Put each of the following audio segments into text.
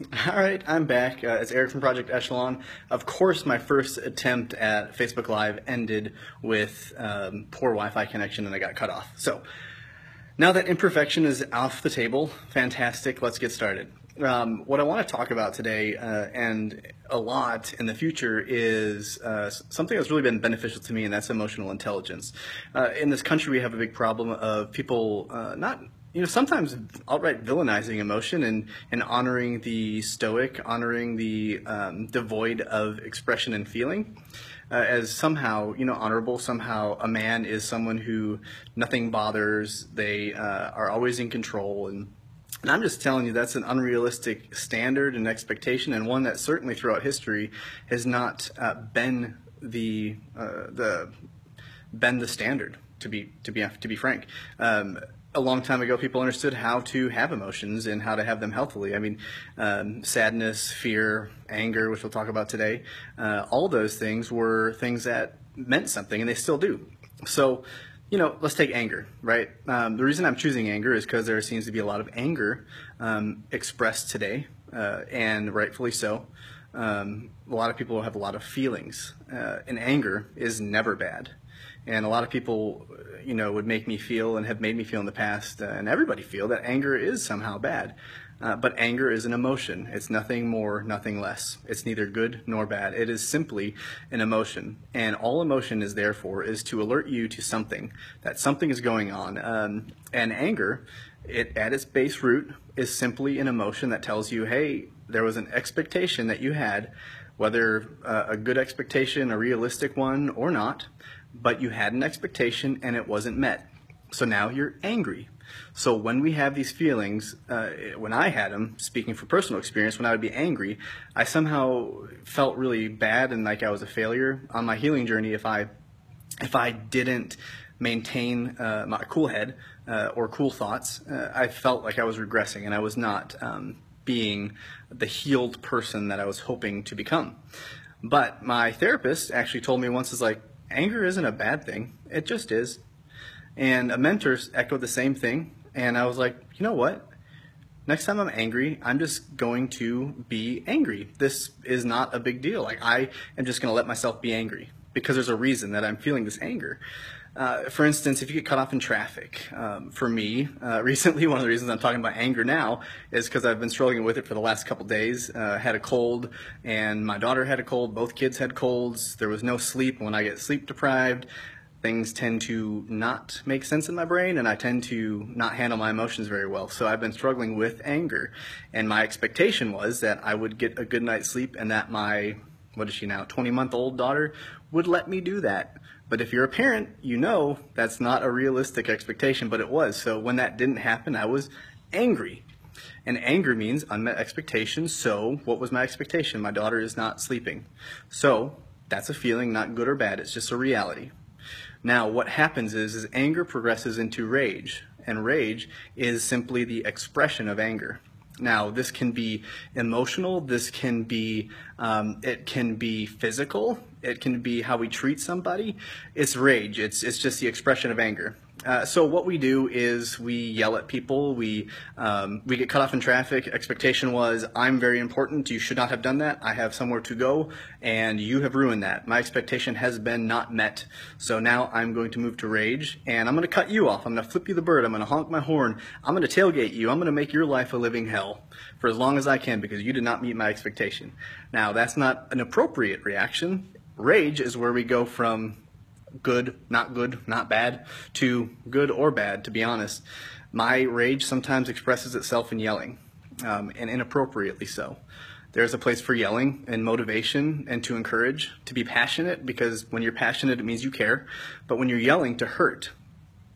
All right, I'm back. It's Eric from Project Echelon. Of course, my first attempt at Facebook Live ended with poor Wi-Fi connection and I got cut off. So now that imperfection is off the table, fantastic, let's get started. What I want to talk about today and a lot in the future is something that's really been beneficial to me, and that's emotional intelligence. In this country, we have a big problem of people not sometimes outright villainizing emotion and honoring the stoic, honoring the devoid of expression and feeling as somehow, honorable. Somehow a man is someone who nothing bothers. They are always in control. And I'm just telling you that's an unrealistic standard and expectation, and one that certainly throughout history has not been the standard. To be frank, a long time ago, people understood how to have emotions and how to have them healthily. I mean, sadness, fear, anger, which we'll talk about today, all those things were things that meant something, and they still do. So, let's take anger, right? The reason I'm choosing anger is because there seems to be a lot of anger expressed today, and rightfully so. A lot of people have a lot of feelings, and anger is never bad. And a lot of people, would make me feel and have made me feel in the past, and everybody feel that anger is somehow bad. But anger is an emotion. It's nothing more, nothing less. It's neither good nor bad. It is simply an emotion. And all emotion is there for is to alert you to something, that something is going on. And anger, at its base root, is simply an emotion that tells you, hey, there was an expectation that you had, whether a good expectation, a realistic one, or not, but you had an expectation and it wasn't met. So now you're angry. So when we have these feelings, when I had them, speaking for personal experience, when I would be angry, I somehow felt really bad and like I was a failure on my healing journey if I didn't maintain my cool head or cool thoughts. I felt like I was regressing and I was not being the healed person that I was hoping to become. But my therapist actually told me once, is like, anger isn't a bad thing. It just is. And a mentor echoed the same thing. And I was like, you know what? Next time I'm angry, I'm just going to be angry. This is not a big deal. Like, I am just going to let myself be angry because there's a reason that I'm feeling this anger. For instance, if you get cut off in traffic, for me, recently, one of the reasons I'm talking about anger now is because I've been struggling with it for the last couple days. Had a cold, and my daughter had a cold. Both kids had colds. There was no sleep. When I get sleep deprived, things tend to not make sense in my brain, and I tend to not handle my emotions very well. So I've been struggling with anger, and my expectation was that I would get a good night's sleep and that my, what is she now, 20-month-old daughter would let me do that. But if you're a parent, you know that's not a realistic expectation, but it was. So when that didn't happen, I was angry. And anger means unmet expectations. So what was my expectation? My daughter is not sleeping. So that's a feeling, not good or bad. It's just a reality. Now what happens is anger progresses into rage. And rage is simply the expression of anger. Now, this can be emotional, this can be, it can be physical, it can be how we treat somebody. It's rage, it's just the expression of anger. So what we do is we yell at people, we get cut off in traffic. Expectation was, I'm very important, you should not have done that, I have somewhere to go, and you have ruined that. My expectation has been not met, so now I'm going to move to rage, and I'm going to cut you off, I'm going to flip you the bird, I'm going to honk my horn, I'm going to tailgate you, I'm going to make your life a living hell for as long as I can because you did not meet my expectation. Now, that's not an appropriate reaction. Rage is where we go from good, not bad, to good or bad, to be honest. My rage sometimes expresses itself in yelling, and inappropriately so. There's a place for yelling and motivation and to encourage, to be passionate, because when you're passionate, it means you care. But when you're yelling to hurt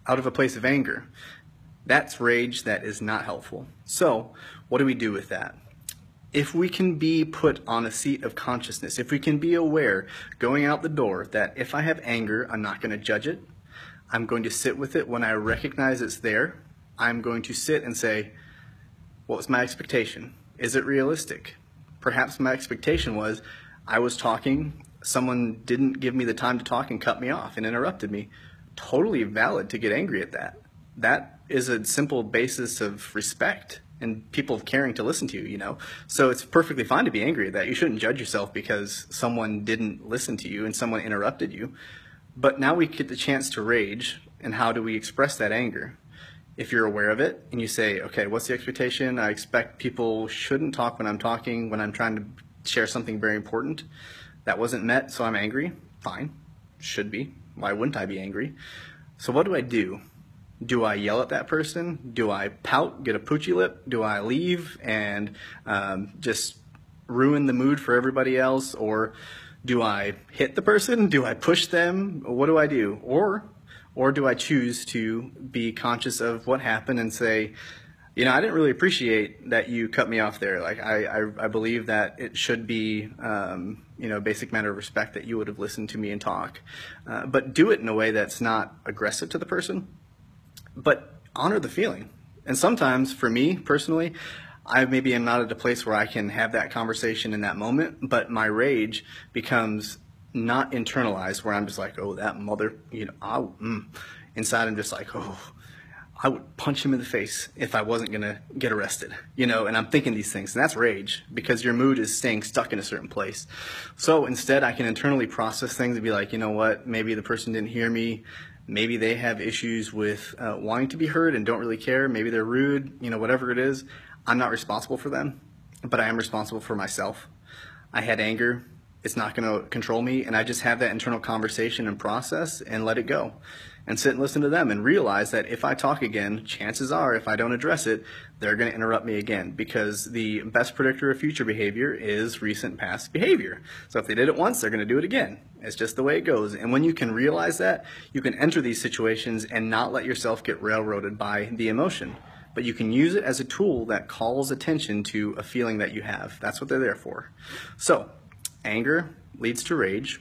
out of a place of anger, that's rage that is not helpful. So what do we do with that? If we can be put on a seat of consciousness, if we can be aware going out the door that if I have anger, I'm not going to judge it. I'm going to sit with it. When I recognize it's there, I'm going to sit and say, what was my expectation? Is it realistic? Perhaps my expectation was I was talking, someone didn't give me the time to talk and cut me off and interrupted me. Totally valid to get angry at that. That is a simple basis of respect and people caring to listen to you, you know? So it's perfectly fine to be angry at that. You shouldn't judge yourself because someone didn't listen to you and someone interrupted you. But now we get the chance to rage, and how do we express that anger? If you're aware of it and you say, okay, what's the expectation? I expect people shouldn't talk when I'm talking, when I'm trying to share something very important. That wasn't met, so I'm angry. Fine. Should be. Why wouldn't I be angry? So what do? Do I yell at that person? Do I pout, get a poochy lip? Do I leave and just ruin the mood for everybody else? Or do I hit the person? Do I push them? What do I do? Or do I choose to be conscious of what happened and say, you know, I didn't really appreciate that you cut me off there. Like, I believe that it should be, you know, a basic matter of respect that you would have listened to me and talk. But do it in a way that's not aggressive to the person, but honor the feeling. And sometimes, for me personally, I maybe am not at a place where I can have that conversation in that moment, but my rage becomes not internalized, where I'm just like, oh, that mother, you know, inside I'm just like, oh, I would punch him in the face if I wasn't going to get arrested, you know, and I'm thinking these things, and that's rage, because your mood is staying stuck in a certain place. So instead, I can internally process things and be like, you know what, maybe the person didn't hear me. Maybe they have issues with wanting to be heard and don't really care. Maybe they're rude, you know, whatever it is. I'm not responsible for them, but I am responsible for myself. I had anger. It's not going to control me, and I just have that internal conversation and process and let it go and sit and listen to them and realize that if I talk again, chances are, if I don't address it, they're going to interrupt me again, because the best predictor of future behavior is recent past behavior. So if they did it once, they're going to do it again. It's just the way it goes. And when you can realize that, you can enter these situations and not let yourself get railroaded by the emotion. But you can use it as a tool that calls attention to a feeling that you have. That's what they're there for. So anger leads to rage.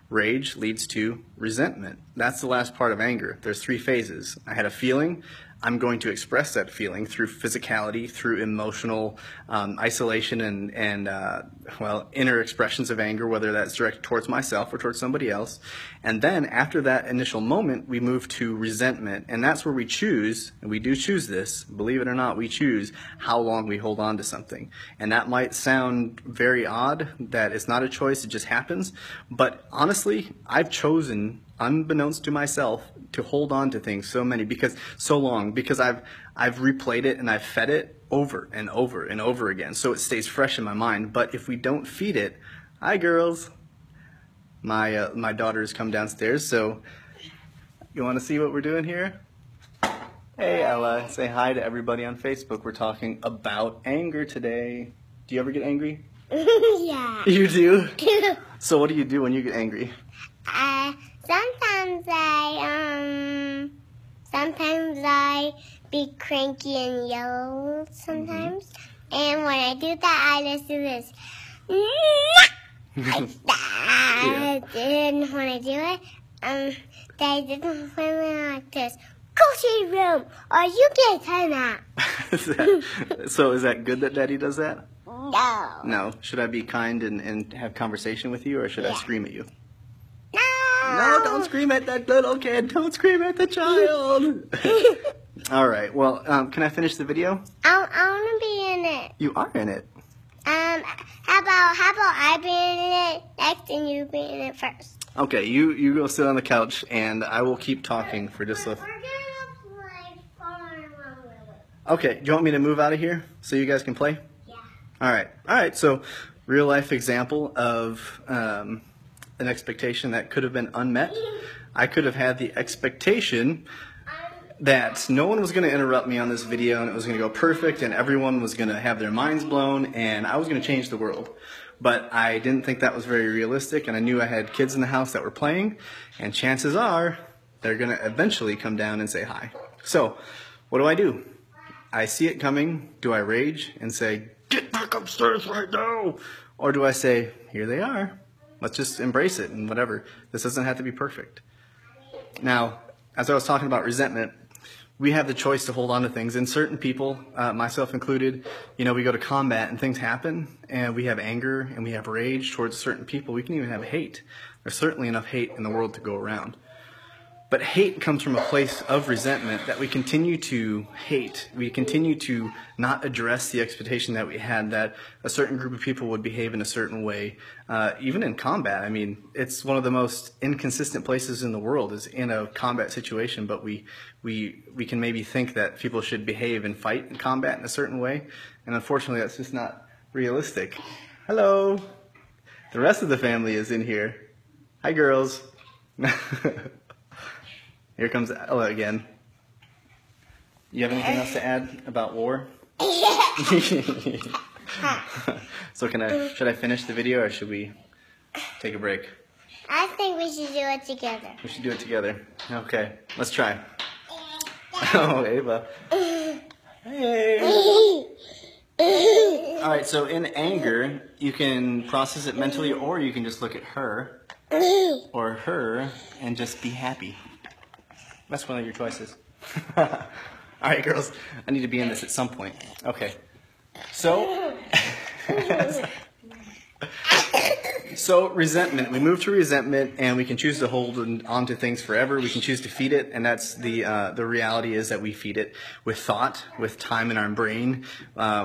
Rage leads to resentment. That's the last part of anger. There's 3 phases. I had a feeling. I'm going to express that feeling through physicality, through emotional isolation and well, inner expressions of anger, whether that's directed towards myself or towards somebody else. And then after that initial moment, we move to resentment. And that's where we choose, and we do choose this, believe it or not, we choose how long we hold on to something. And that might sound very odd, that it's not a choice, it just happens. But honestly, I've chosen, unbeknownst to myself, to hold on to things so long because I've replayed it and I've fed it over and over and over again, so it stays fresh in my mind. But if we don't feed it, hi girls, my daughter's come downstairs, so you want to see what we're doing here? Hey Ella, say hi to everybody on Facebook. We're talking about anger today. Do you ever get angry? Yeah. You do? So what do you do when you get angry? Sometimes I be cranky and yell sometimes. And when I do that, I just do this. Like that. Yeah. And when I do it, they just play me like this. Go to your room, or you get time out. So is that good that Daddy does that? No. No. Should I be kind and have conversation with you, or should I scream at you? No, don't scream at that little kid. Don't scream at the child. All right. Well, can I finish the video? I want to be in it. You are in it. How about I be in it next and you be in it first? Okay. You go sit on the couch and I will keep talking for just a. We're gonna play farm. Okay. Do you want me to move out of here so you guys can play? Yeah. All right. All right. So, real life example of an expectation that could have been unmet. I could have had the expectation that no one was going to interrupt me on this video and it was going to go perfect and everyone was going to have their minds blown and I was going to change the world. But I didn't think that was very realistic, and I knew I had kids in the house that were playing, and chances are they're going to eventually come down and say hi. So what do? I see it coming. Do I rage and say, get back upstairs right now? Or do I say, here they are. Let's just embrace it and whatever. This doesn't have to be perfect. Now, as I was talking about resentment, we have the choice to hold on to things. And certain people, myself included, you know, we go to combat and things happen and we have anger and we have rage towards certain people. We can even have hate. There's certainly enough hate in the world to go around. But hate comes from a place of resentment that we continue to hate. We continue to not address the expectation that we had that a certain group of people would behave in a certain way, even in combat. I mean, it's one of the most inconsistent places in the world is in a combat situation, but we can maybe think that people should behave and fight in combat in a certain way, and unfortunately that's just not realistic. Hello! The rest of the family is in here. Hi, girls. Here comes Ella again. You have anything else to add about war? So should I finish the video or should we take a break? I think we should do it together. We should do it together. Okay, let's try. Oh, Ava. Hey. All right, so in anger, you can process it mentally or you can just look at her or her and just be happy. That's one of your choices. All right, girls, I need to be in this at some point. Okay, so resentment. We move to resentment, and we can choose to hold on to things forever. We can choose to feed it, and that's the reality is that we feed it with thought, with time in our brain.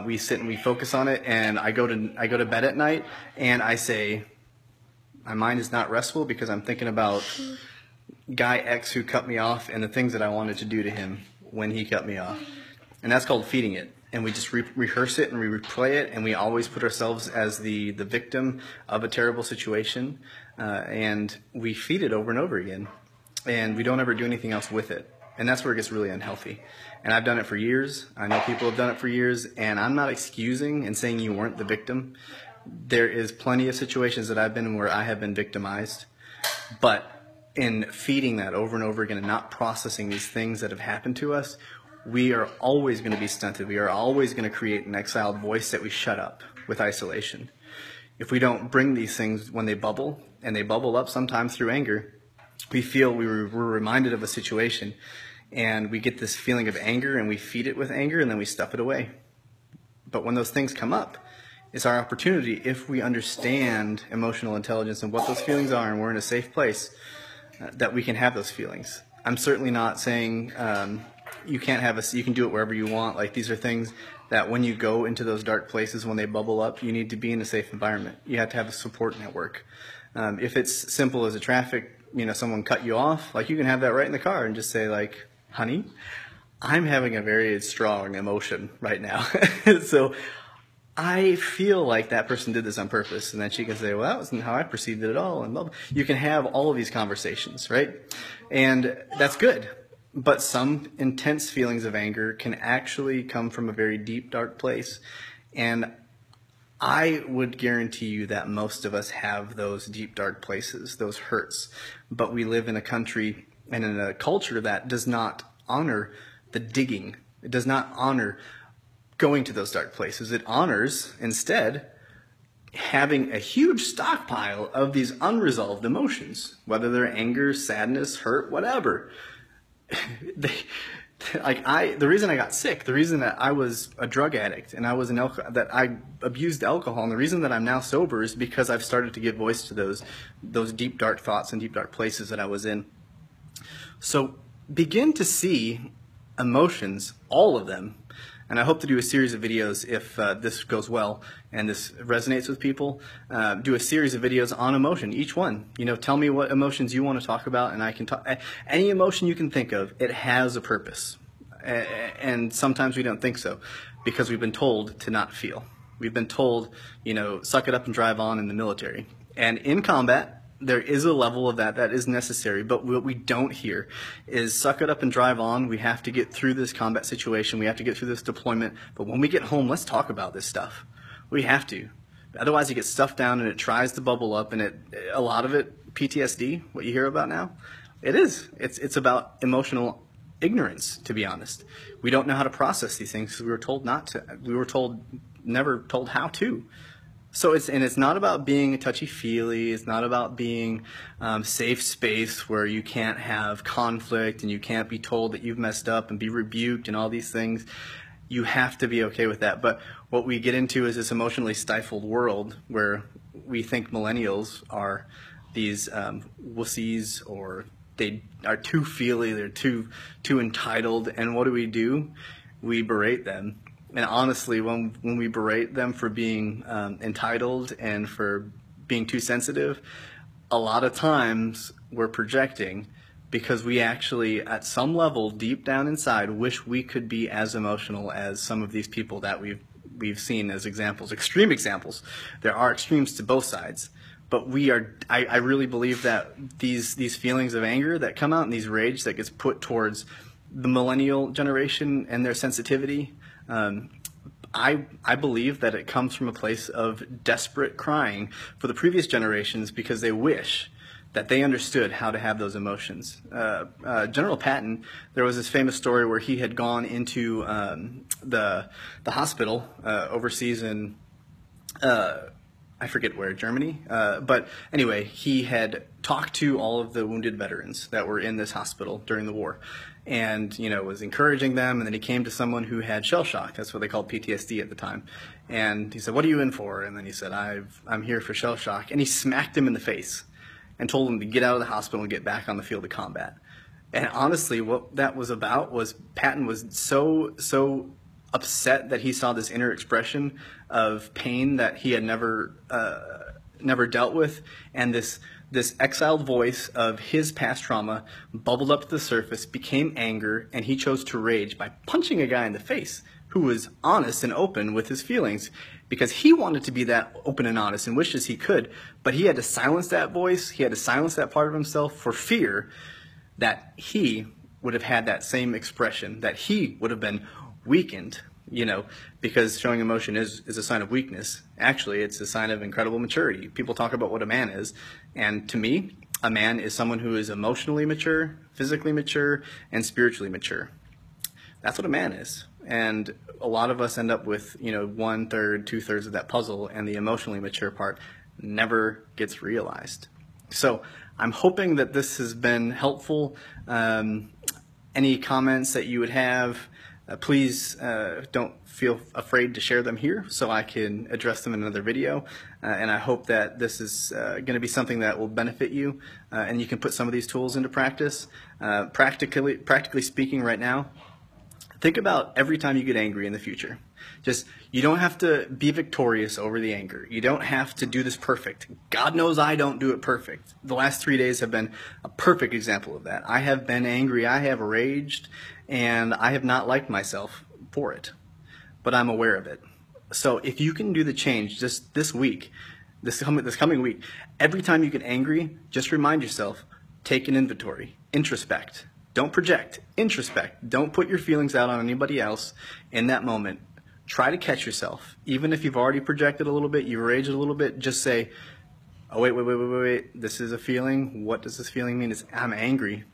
We sit and we focus on it, and I go to bed at night, and I say, my mind is not restful because I'm thinking about guy X who cut me off and the things that I wanted to do to him when he cut me off. And that's called feeding it. And we just rehearse it and we replay it, and we always put ourselves as the victim of a terrible situation, and we feed it over and over again, and we don't ever do anything else with it. And that's where it gets really unhealthy. And I've done it for years. I know people have done it for years, and I'm not excusing and saying you weren't the victim. There is plenty of situations that I've been in where I have been victimized, but in feeding that over and over again and not processing these things that have happened to us, we are always going to be stunted. We are always going to create an exiled voice that we shut up with isolation. If we don't bring these things when they bubble, and they bubble up sometimes through anger, we feel we're reminded of a situation, and we get this feeling of anger, and we feed it with anger, and then we stuff it away. But when those things come up, it's our opportunity, if we understand emotional intelligence and what those feelings are, and we're in a safe place, that we can have those feelings. I'm certainly not saying you can do it wherever you want. Like, these are things that when you go into those dark places, when they bubble up, you need to be in a safe environment. You have to have a support network. If it's simple as a traffic, someone cut you off, like, you can have that right in the car and just say, like, honey, I'm having a very strong emotion right now. So I feel like that person did this on purpose. And then she can say, well, that wasn't how I perceived it at all. And you can have all of these conversations, right? And that's good. But some intense feelings of anger can actually come from a very deep, dark place. And I would guarantee you that most of us have those deep, dark places, those hurts. But we live in a country and in a culture that does not honor the digging. It does not honor going to those dark places. It honors, instead, having a huge stockpile of these unresolved emotions, whether they're anger, sadness, hurt, whatever. The reason I got sick, the reason that I was a drug addict and that I abused alcohol, and the reason that I'm now sober is because I've started to give voice to those deep, dark thoughts and deep, dark places that I was in. So begin to see emotions, all of them. And I hope to do a series of videos if this goes well and this resonates with people. Do a series of videos on emotion, each one. Tell me what emotions you want to talk about, and I can talk. Any emotion you can think of, it has a purpose. And sometimes we don't think so because we've been told to not feel. We've been told, suck it up and drive on in the military. And in combat, there is a level of that is necessary, but what we don't hear is suck it up and drive on. We have to get through this combat situation. We have to get through this deployment. But when we get home, let's talk about this stuff. We have to. Otherwise, it gets stuffed down and it tries to bubble up, and a lot of it, PTSD, what you hear about now, it is. It's about emotional ignorance, to be honest. We don't know how to process these things because we were told not to. We were never told how to. So it's not about being touchy-feely. It's not about being safe space where you can't have conflict and you can't be told that you've messed up and be rebuked and all these things. You have to be okay with that. But what we get into is this emotionally stifled world where we think millennials are these wussies or they are too feely, they're too entitled, and what do? We berate them. And honestly, when we berate them for being entitled and for being too sensitive, a lot of times we're projecting, because we actually, at some level, deep down inside, wish we could be as emotional as some of these people that we've seen as examples, extreme examples. There are extremes to both sides, but I really believe that these feelings of anger that come out and these rage that gets put towards the millennial generation and their sensitivity, I believe that it comes from a place of desperate crying for the previous generations, because they wish that they understood how to have those emotions. General Patton, there was this famous story where he had gone into the hospital overseas in, I forget where, Germany? But anyway, he had talked to all of the wounded veterans that were in this hospital during the war, and was encouraging them. And then he came to someone who had shell shock. That's what they called PTSD at the time. And he said, "What are you in for?" And then he said, "I'm here for shell shock." And he smacked him in the face and told him to get out of the hospital and get back on the field of combat. And honestly, what that was about was Patton was so upset that he saw this inner expression of pain that he had never dealt with, and this exiled voice of his past trauma bubbled up to the surface, became anger, and he chose to rage by punching a guy in the face who was honest and open with his feelings, because he wanted to be that open and honest and wishes he could, but he had to silence that voice, he had to silence that part of himself for fear that he would have had that same expression, that he would have been weakened, because showing emotion is a sign of weakness. Actually, it's a sign of incredible maturity. People talk about what a man is, and to me, a man is someone who is emotionally mature, physically mature, and spiritually mature. That's what a man is. And a lot of us end up with, 1/3, 2/3 of that puzzle, and the emotionally mature part never gets realized. So I'm hoping that this has been helpful. Any comments that you would have, please don't feel afraid to share them here so I can address them in another video. And I hope that this is going to be something that will benefit you, and you can put some of these tools into practice. Practically speaking right now, think about every time you get angry in the future. You don't have to be victorious over the anger. You don't have to do this perfect. God knows I don't do it perfect. The last 3 days have been a perfect example of that. I have been angry, I have raged, and I have not liked myself for it. But I'm aware of it. So if you can do the change just this week, this coming week, every time you get angry, just remind yourself, take an inventory, introspect. Don't project, introspect. Don't put your feelings out on anybody else in that moment. Try to catch yourself. Even if you've already projected a little bit, you've raged a little bit, just say, oh, wait. This is a feeling. What does this feeling mean? I'm angry.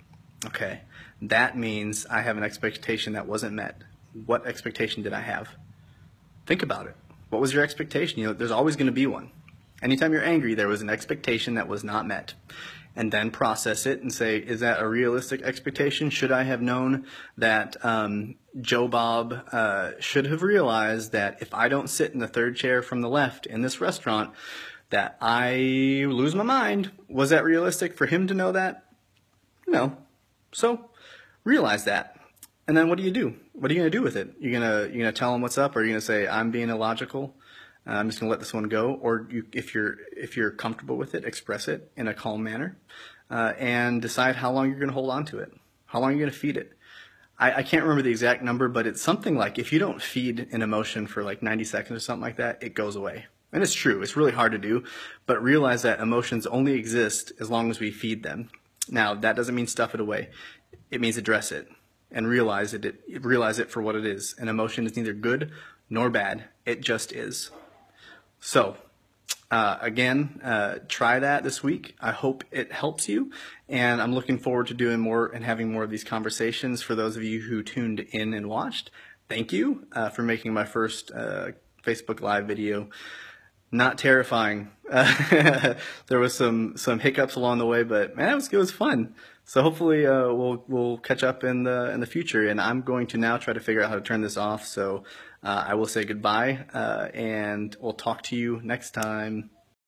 Okay. That means I have an expectation that wasn't met. What expectation did I have? Think about it. What was your expectation? There's always going to be one. Anytime you're angry, there was an expectation that was not met. And then process it and say, is that a realistic expectation? Should I have known that Joe Bob should have realized that if I don't sit in the third chair from the left in this restaurant, that I lose my mind? Was that realistic for him to know that? No. So realize that. And then what do you do? What are you going to do with it? You're gonna tell him what's up, or are you going to say, I'm being illogical? I'm just going to let this one go, or if you're comfortable with it, express it in a calm manner, and decide how long you're going to hold on to it, how long you're going to feed it. I can't remember the exact number, but it's something like if you don't feed an emotion for like 90 seconds or something like that, it goes away. And it's true. It's really hard to do, but realize that emotions only exist as long as we feed them. Now, that doesn't mean stuff it away. It means address it and realize it for what it is. An emotion is neither good nor bad. It just is. So, again, try that this week. I hope it helps you, and I'm looking forward to doing more and having more of these conversations. For those of you who tuned in and watched, thank you for making my first Facebook Live video not terrifying. There was some hiccups along the way, but man, it was fun. So hopefully we'll catch up in the future, and I'm going to now try to figure out how to turn this off. So I will say goodbye, and we'll talk to you next time.